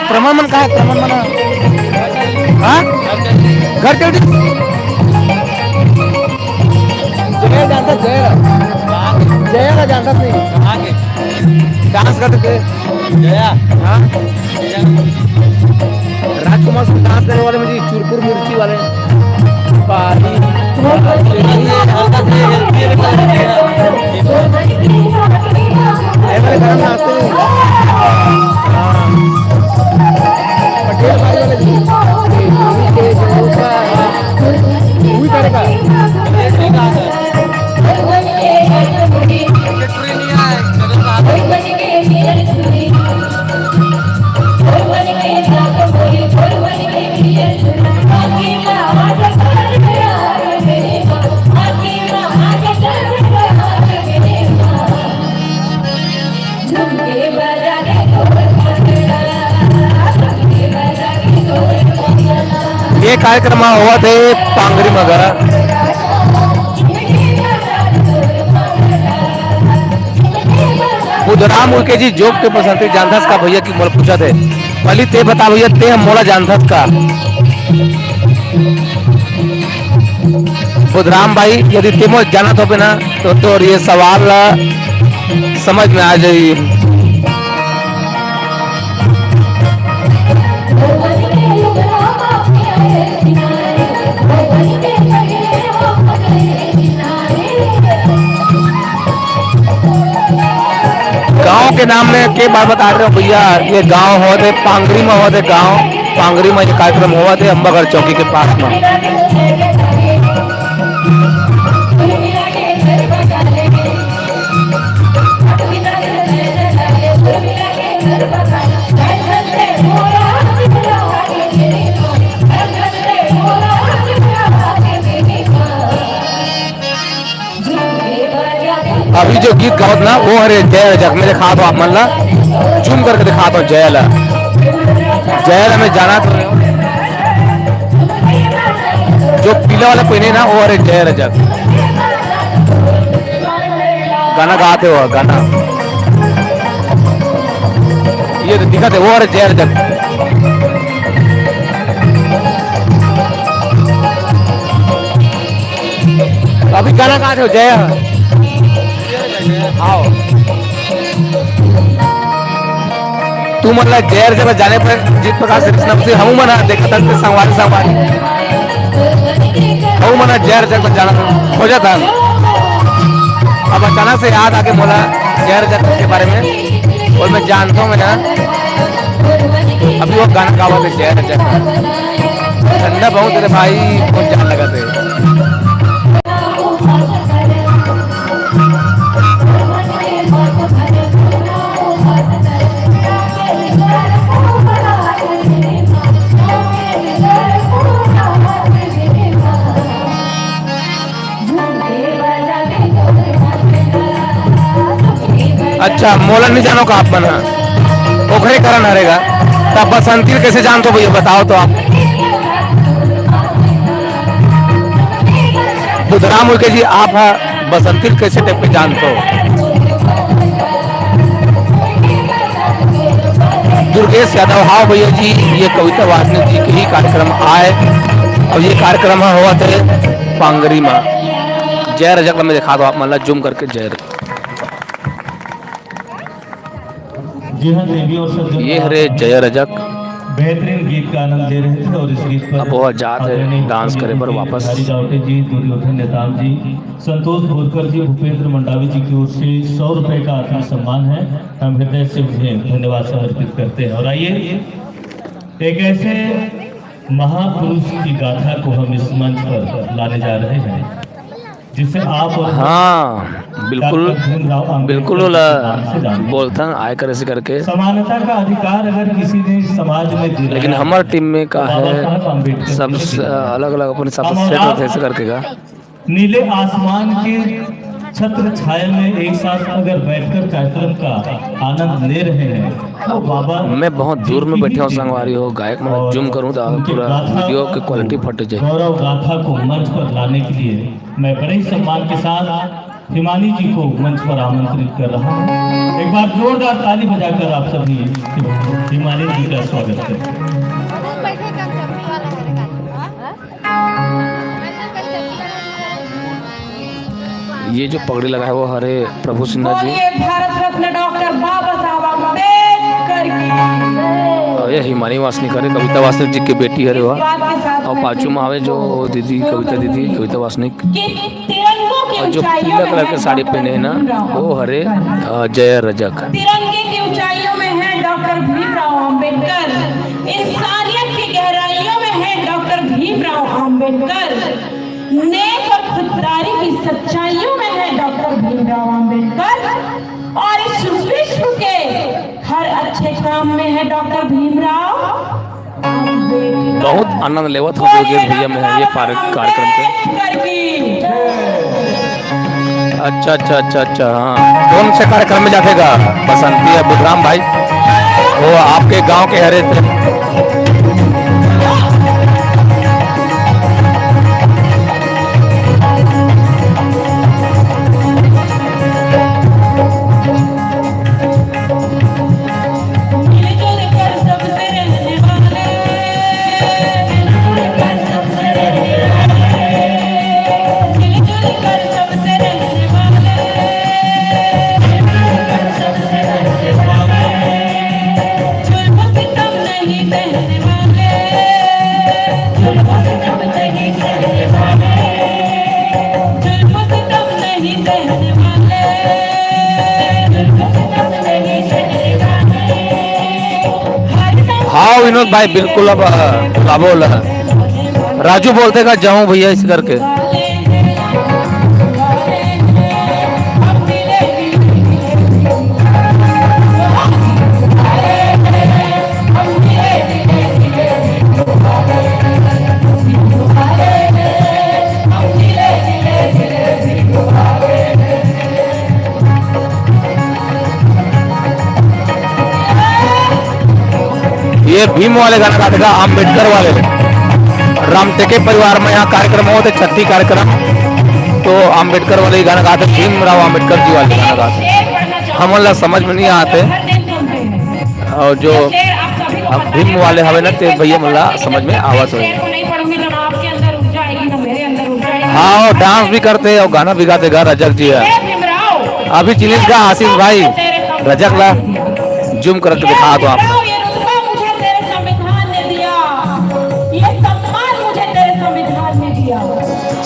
प्रमाण मन का है, प्रमाण मन हाँ घर चल जय जानता जय का जानता नहीं डांस करते थे जया। हाँ राजकुमार से डांस करने वाले मुझे चूरपुर मिर्ची वाले ये कार्यक्रम हुआ थे पांगरी मगरा। बुधराम उनके जी जोक के पसंद थे जानथस का भैया की मोल पूछा थे पहली ते बता भैया ते हम मोला जानथस का। बुधराम भाई यदि ते मोल जानत हो ना तो ये सवाल समझ में आ जाइए। गांव के नाम में के बात बता रहे हो भैया, ये गांव हुआ थे पांगरी में, हुआ थे गांव पांगरी में ये कार्यक्रम हुआ थे अंबागढ़ चौकी के पास में। अभी जो गीत गाओ ना वो हरे जय जग में दिखा दो आप मन ला झूम करके दिखा दो जयला जयला में जाना तो जो पीला वाला कोई नहीं ना वो हरे जय जग गाना गाते हो गाना ये दिखाते वो हरे जय जग। अभी गाना गाते हो जय आओ तू मतलब जहर जब जाने पर जिस प्रकार से कृष्ण से हम मना देखा था संवारी संवारी हम मना जहर जब जाना हो जाता। अब अचानक से याद आके बोला जहर जग के बारे में और मैं जानता हूँ मैं ना अभी वो गाना गावा थे जहर जग ठंडा बहुत तेरे भाई बहुत जान लगा थे। अच्छा मोलन नहीं जानो का आप बना ओखरे करण हरेगा तब बसंती कैसे जानते हो भैया बताओ तो आप। बुधराम उनके जी आप बसंती कैसे टाइप पे जानते हो दुर्गेश यादव। हाँ भैया जी, ये कविता वासनिक जी के ही कार्यक्रम आए और ये कार्यक्रम हुआ थे पांगरी में। जय रजक में दिखा दो आप, मतलब जूम करके जय रजक। जी हाँ देवी और सज्जन, ये हरे जय रजक। बेहतरीन गीत का आनंद ले रहे थे और इस गीत पर अब बहुत जाते हैं डांस करे पर वापस। हरी जावटे जी, दुर्योधन नेताम जी, संतोष भोरकर जी, भूपेंद्र मंडावी जी की ओर से 100 रुपए का आत्म सम्मान है। हम हृदय से उन्हें धन्यवाद समर्पित करते हैं। और आइए एक ऐसे महापुरुष की गाथा को हम इस मंच पर लाने जा रहे हैं जिसे आप और हाँ बिल्कुल बिल्कुल बोलता आय कर ऐसे करके। समानता का अधिकार अगर किसी ने समाज में दिया, लेकिन हमारे टीम में का है सब अलग अलग अपने सब सेट होते ऐसे करके का। नीले आसमान के छत्र छाया में एक साथ अगर बैठकर कार्यक्रम का आनंद ले रहे हैं तो बाबा, मैं बहुत दूर में बैठे हूँ संगवारी हो गायक में जूम करूँ तो पूरा वीडियो की क्वालिटी फट जाए। गौरव गाथा को मंच पर लाने के लिए मैं बड़े ही सम्मान के साथ हिमानी जी को मंच पर आमंत्रित कर रहा हूँ। एक बार जोरदार ताली बजाकर आप सभी हिमानी जी का स्वागत करें। ये जो पगड़ी लगा है वो हरे प्रभु सिन्हा जी। भारत रत्न डॉक्टर बाबा साहब अम्बेडकर की। और ये हिमानी वासनिक करे, कविता वासनिक जी की बेटी है वो। और पाचू में आवे जो दीदी कविता दीदी कविता वासनिक। और जो पीला कलर के साड़ी पहने है ना वो हरे जय रजक। तिरंगे की ऊंचाइयों में है डॉक्टर भीमराव अंबेडकर, इंसानियत की गहराइयों में है डॉक्टर भीमराव अंबेडकर, नेक और खुददारी की सच्चाइयों में है डॉक्टर भीमराव अंबेडकर, और इस विश्व के हर अच्छे काम में है डॉक्टर भीमराव अंबेडकर। बहुत आनंद लेवत हो भैया में है ये कार्यक्रम के। अच्छा अच्छा अच्छा अच्छा हाँ, कौन से कार्यक्रम में जातेगा? बसंती या बुधराम भाई वो आपके गांव के हरे थे। हाँ विनोद भाई बिल्कुल। अब क्या बोल राजू बोलते का जाऊं भैया इस करके। ये भीम वाले गाना गाते था, अम्बेडकर वाले रामटेके परिवार में यहाँ कार्यक्रम होते, छठी कार्यक्रम तो अम्बेडकर वाले गाना गाते, भीमराव अम्बेडकर जी वाले गाना गाते। हम लोग समझ में नहीं आते और जो अब भीम वाले हवे ना ते भैया मुल्ला समझ में आवत हो। हाँ और डांस भी करते और गाना भी गाते गा रजक जी है। अभी जिनिस का आशीष भाई रजक ला जूम करके दिखा दो आप।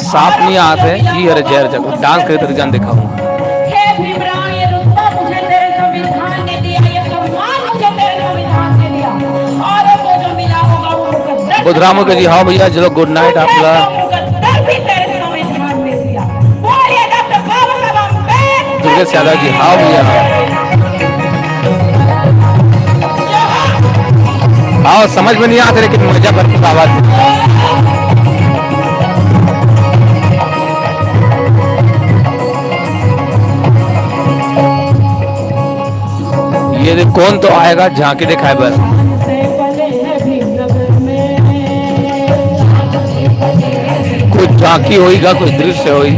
साफ नहीं आते ये अरे जय रजक डांस करे तो जान दिखाऊं। बुधरामो के जी हाँ भैया चलो गुड नाइट आपका। दुर्गेश यादव जी हाँ भैया हाँ समझ में नहीं आते लेकिन मजा करते आवाज। ये कौन तो आएगा झांकी दिखाए बस। कोई झांकी होगा कोई दृश्य होगी।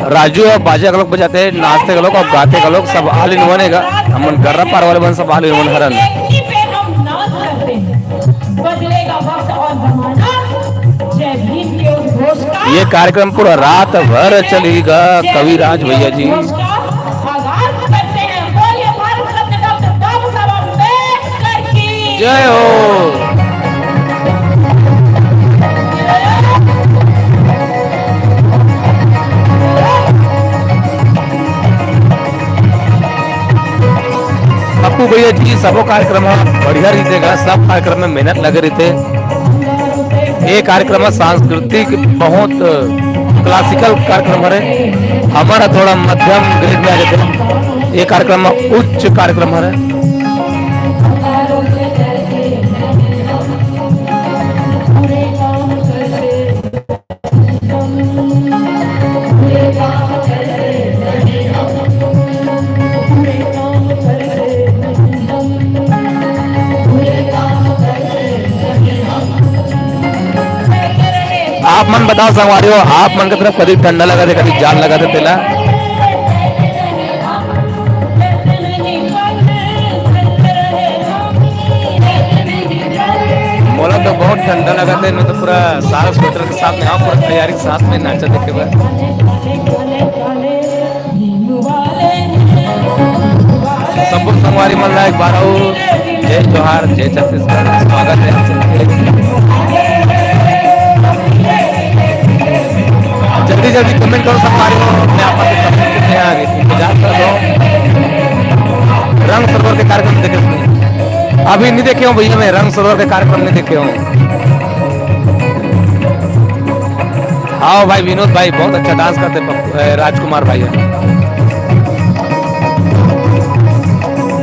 राजू और बाजा का लोग बजाते हैं, नाचते का लोग और गाते का लोग, सब आल इन वन है। हम गर्रा पार वाले बन सब आल इन वन हरन। एक पे हम नाच करते हैं, बदलेगा वक्त और जमाना, जय भीम के उद्घोष का ये कार्यक्रम पूरा रात भर चलेगा। कविराज भैया जी आगाज करते हैं। बोलिए भारत रत्न डॉक्टर बाबा साहब अम्बेडकर की जय हो। पप्पू भैया जी सबो कार्यक्रम बढ़िया रीतेगा, सब कार्यक्रम में मेहनत लगे रहते। ये कार्यक्रम सांस्कृतिक बहुत क्लासिकल कार्यक्रम है, हमारा थोड़ा मध्यम ग्रेड में आ जाते। ये कार्यक्रम उच्च कार्यक्रम है। आप मन बताओ संगवारियों, आप मन की तरफ कभी ठंडा लगा थे, कभी जान लगा थे तेला? बोला तो बहुत ठंडा लगा था, मैं तो पूरा सारा स्वेटर के साथ में, हाँ पूरा तैयारी के साथ में नाचा देखे बाद। सब संगवारी मन एक बार जय जोहार, जय छत्तीसगढ़, स्वागत है। जल्दी जल्दी कमेंट करो संगवारी को, मैं आप कमेंट कितने आ गए इंतजार कर रहा हूँ। रंग सरोवर के कार्यक्रम देखे अभी नहीं देखे हूँ भैया, मैं रंग सरोवर के कार्यक्रम नहीं देखे हूँ। हाँ भाई विनोद भाई बहुत अच्छा डांस करते, राजकुमार भाई है।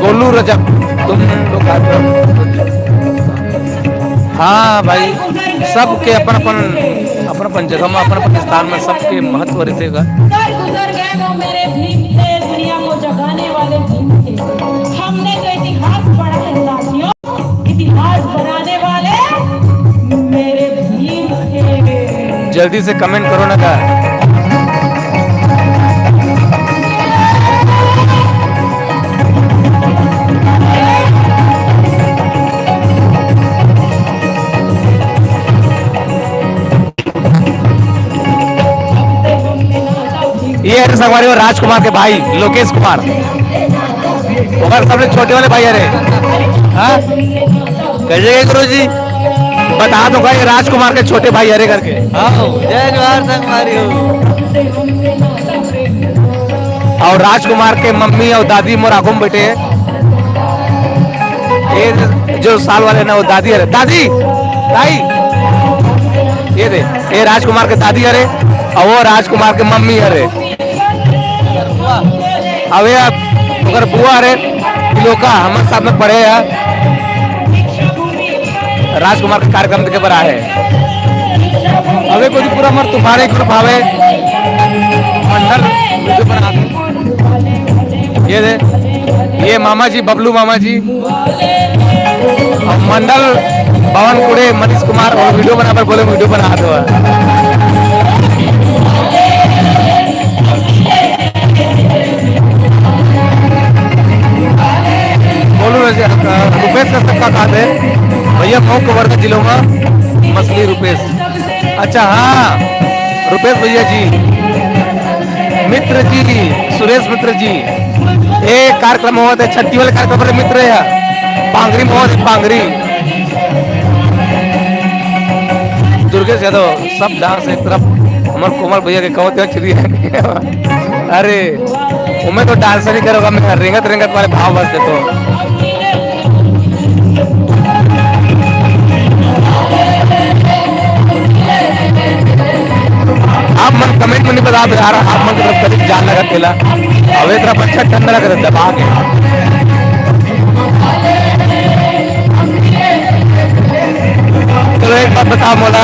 गोलू रजक तुम लोग हाँ भाई, सबके अपन जगह में, अपन स्थान में सबके महत्व रहेगा। गुजर गए वो मेरे भीम थे, दुनिया को जगाने वाले भीम थे। हमने तो इतिहास पढ़ा है साथियों, इतिहास बनाने वाले मेरे भीम थे। जल्दी से कमेंट करो ना का। ये है संगवारी और राजकुमार के भाई लोकेश कुमार, और सबसे छोटे वाले भाई अरे हाँ कैसे गुरु जी बता दो ये राजकुमार के छोटे भाई अरे करके। जय जोहार संगवारी और राजकुमार के मम्मी और दादी मोर आगू में बैठे हैं। ये जो साल वाले ना वो दादी अरे दादी दाई, ये दे ये राजकुमार के दादी अरे और वो राजकुमार के मम्मी अरे। अब अगर बुआ अरे लोका हमारे साथ में पढ़े है, राजकुमार का कार्यक्रम देखे पर आए। अबे कोई पूरा मर तुम्हारे ग्रुप आवे मंडल ये दे ये मामा जी बबलू मामा जी और मंडल पवन कुड़े मनीष कुमार और वीडियो बना पर बोले वीडियो बना दो। रुपेश का सबका खाते भैया मऊ कवर्धा जिलों में मछली रुपेश। अच्छा हाँ रुपेश भैया जी, मित्र जी सुरेश मित्र जी, ये कार्यक्रम हुआ था छठी वाले कार्यक्रम पर मित्र है पांगरी में पांगरी दुर्गेश यादव सब डांस एक तरफ हमारे कोमल भैया के कहते चिड़ी अरे उमें तो डांस नहीं करोगा, मैं रेंगत रेंगत वाले भाव बस देते आप मन कमेंट में नहीं बता यार, आप मन की तरफ करीब जान लगा खेला अब एक तरफ अच्छा ठंडा लगा दबा के। चलो एक बात बताओ मोला,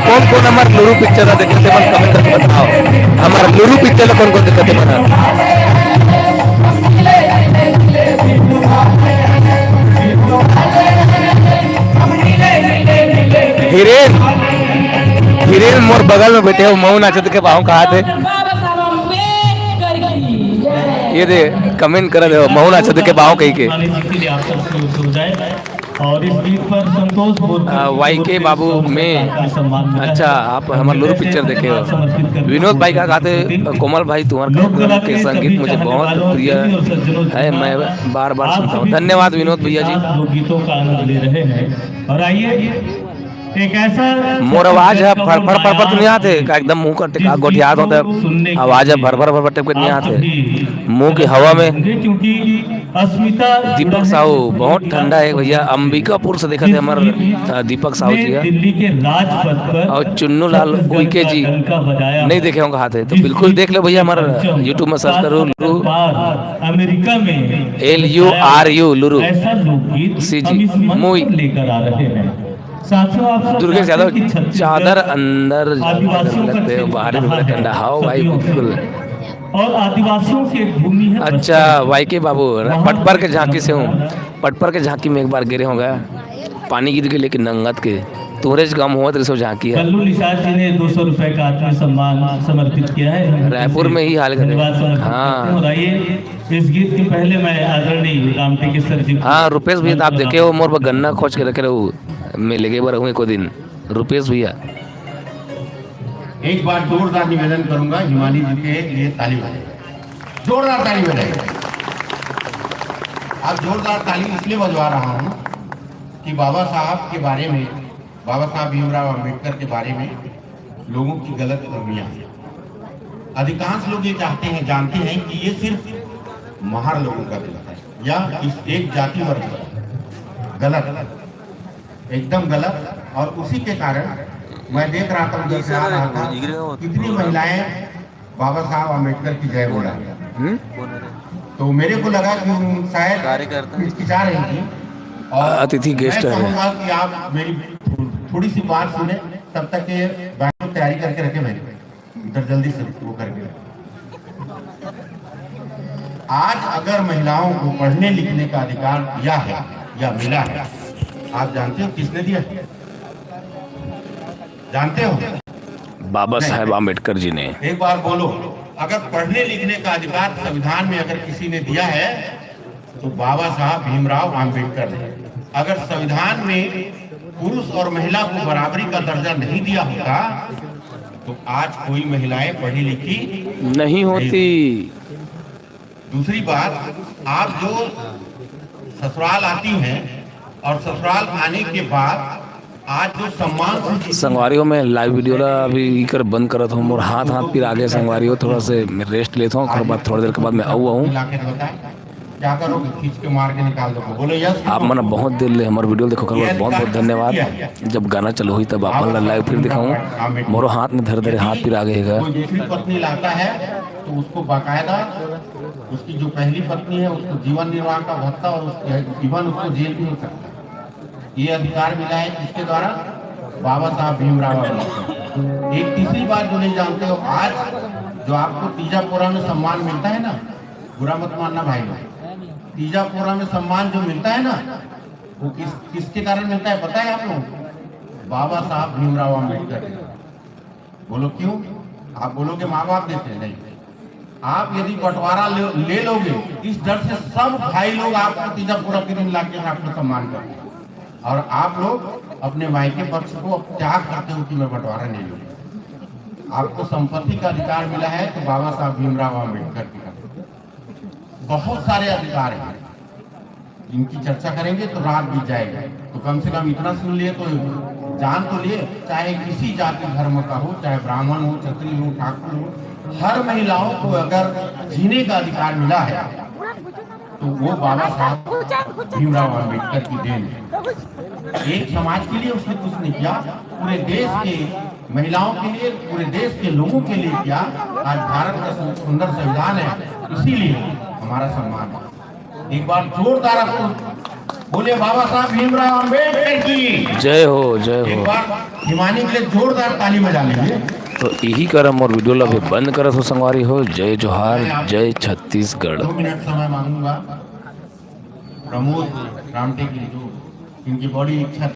कौन कौन हमारे लुरु पिक्चर है देखते मन कमेंट करके बताओ, हमारे लुरु पिक्चर कौन कौन देखते मन। हिरेन मोर बगल में बैठे हो मऊ नाचत के पाँव कहा थे। ये दे कमेंट कर दे महू अच्छा देखे बाहो कही के इसीलिए आप सबसे उत्तर हो जाए और इस गीत पर संतोष वाई के बाबू में सम्मान अच्छा आप हमारे लुरु पिक्चर देखे हो विनोद भाई का गाते कोमल भाई तुम्हारे के संगीत मुझे बहुत प्रिय है, मैं बार बार सुनता हूँ। धन्यवाद विनोद भैया जी। लोग गीतों का आनंद ले रहे हैं और आइए एक ऐसा मोर आवाज है फर फर फर फर नहीं आते का एकदम मुंह का टिका गोटियात होता है, आवाज है भर भर भर टिक नहीं आते मुंह की हवा में। क्योंकि अस्मिता दीपक साहू बहुत ठंडा है भैया, अंबिकापुर से देखा थे हमारे दीपक साहू जी है दिल्ली के राजपथ पर और चुन्नू लाल उइके जी नहीं देखे होंगे हाथ है तो बिल्कुल देख लो भैया, हमारा यूट्यूब में सर्च करो लुरु अमेरिका में LURU लुरु ऐसा लोकगीत सी हम जी इस मंच मुई पर लेकर आ रहे हैं। साथियों आप सब दुर्गेश जानते यादव हैं कि छत्तीसगढ़ चादर अंदर आदिवासियों का लगते हो क्षेत्र बाहर कहाँ है? ठंडा हाओ भाई बिल्कुल। और आदिवासियों की एक भूमि है अच्छा वाई के बाबू पटपर के झांकी से हूँ, पटपर के झांकी में एक बार गिरे होगा पानी गिर के लेकिन नंगत के तुम्हारे गम हुआ तो झांकी है। कल्लू निषाद जी ने 200 रुपए का आत्म सम्मान समर्पित किया है, रायपुर में ही हाल धन्यवाद समर्पित करते हैं। हाँ और आइए इस गीत के पहले मैं आदरणीय रामटेके सर जी हाँ रुपेश भैया आप देखे हो मोर पर गन्ना खोज के रखे रहो मैं लेके बार हुए को दिन रुपेश भैया। एक बार जोरदार निवेदन करूंगा हिमानी जी के लिए ताली बजाइए, जोरदार ताली बजाइए। अब जोरदार ताली इसलिए बजवा रहा हूं कि बाबा साहब के बारे में, बाबा साहब भीमराव अंबेडकर के बारे में लोगों की गलत फहमियां हैं। अधिकांश लोग ये चाहते हैं, जानते हैं कि ये सिर्फ महार लोगों का दिल है या इस एक जाति वर्ग का। गलत, एकदम गलत। और उसी के कारण मैं देख रहा था उधर से आ रहा था कितनी महिलाएं बाबा साहब अम्बेडकर की जय बोला, तो मेरे को लगा कि शायद हिचकिचा रही थी। और अतिथि गेस्ट मैं है। चाहूंगा कि आप मेरी थोड़ी सी बात सुने, तब तक ये बैंक में तैयारी करके रखे, मैंने इधर जल्दी से वो करके। आज अगर महिलाओं को पढ़ने लिखने का अधिकार दिया है या मिला है, आप जानते हो किसने दिया? जानते हो? बाबा साहेब आम्बेडकर जी ने। एक बार बोलो, अगर पढ़ने लिखने का अधिकार संविधान में अगर किसी ने दिया है तो बाबा साहब भीमराव आम्बेडकर ने। अगर संविधान में पुरुष और महिला को बराबरी का दर्जा नहीं दिया होता तो आज कोई महिलाएं पढ़ी लिखी नहीं होती। दूसरी बात, आप जो ससुराल आती हैं और ससुराल आने के बाद आज जो सम्मान संगवारियों में लाइव वीडियो ला अभी कर बंद करत हूँ और हाथ फिर आगे संगवारियों थोड़ा से रेस्ट लेता हूँ, थोड़ी देर के बाद मैं आऊँ क्या करोगे? खींच के मार के निकाल दो। बोलो यस। आप मना बहुत देर ले हमारे वीडियो देखो कर बहुत बहुत धन्यवाद। जब गाना चलो हुई तब अपन लाइव फिर दिखाऊँ। मोरो हाथ में धर हाथ फिर आगे है। कोई दूसरी पत्नी लाता है तो उसको बाकायदा उसकी जो पहली पत्नी है उसको जीवन निर्वाह का भत्ता और उसके जीवन उसको जेल भी हो सकता है। ये अधिकार मिला है किसके द्वारा? बाबा साहब भीमराव अम्बेडकर। एक तीसरी बात जो नहीं जानते हो, आज जो आपको तीजापुरा में सम्मान मिलता है ना, बुरा मत मानना भाई, तीजापुरा में सम्मान जो मिलता है ना वो किसके कारण मिलता है पता है आप लोग? बाबा साहब भीमराव अम्बेडकर। बोलो क्यों? आप बोलोगे माँ बाप देते हैं, नहीं। आप यदि बंटवारा ले लोगे इस डर से सब भाई लोग आपको तीजापुरा के दिन लाके आपको सम्मान करते हैं और आप लोग अपने मायके पक्ष को त्याग करते हो कि मैं बंटवारा नहीं लूंगा। आपको संपत्ति का अधिकार मिला है तो बाबा साहब भीमराव अम्बेडकर की। बहुत सारे अधिकार हैं, इनकी चर्चा करेंगे तो रात बीत जाएगा, तो कम से कम इतना सुन लिए तो जान तो लिए। चाहे किसी जाति धर्म का हो, चाहे ब्राह्मण हो, क्षत्रिय हो, ठाकुर हो, हर महिलाओं को अगर जीने का अधिकार मिला है तो वो बाबा साहब भीमराव अम्बेडकर की देन है। एक समाज के लिए उसने कुछ नहीं किया, पूरे देश के महिलाओं के लिए, पूरे देश के लोगों के लिए किया। आज भारत का सुंदर संविधान है, इसीलिए हमारा सम्मान है। एक बार जोरदार आपको बोले बाबा साहब भीमराव अम्बेडकर की जय हो, जय एक हो। बार हिमानी के लिए जोरदार ताली बजा लीजिए। तो यही करम और वीडियो ला भी बंद करत हो संगवारी हो। जय जोहार, जय छत्तीसगढ़। 2 मिनट समय मांगूंगा। प्रमोद रामटेके जो इनकी बड़ी इच्छा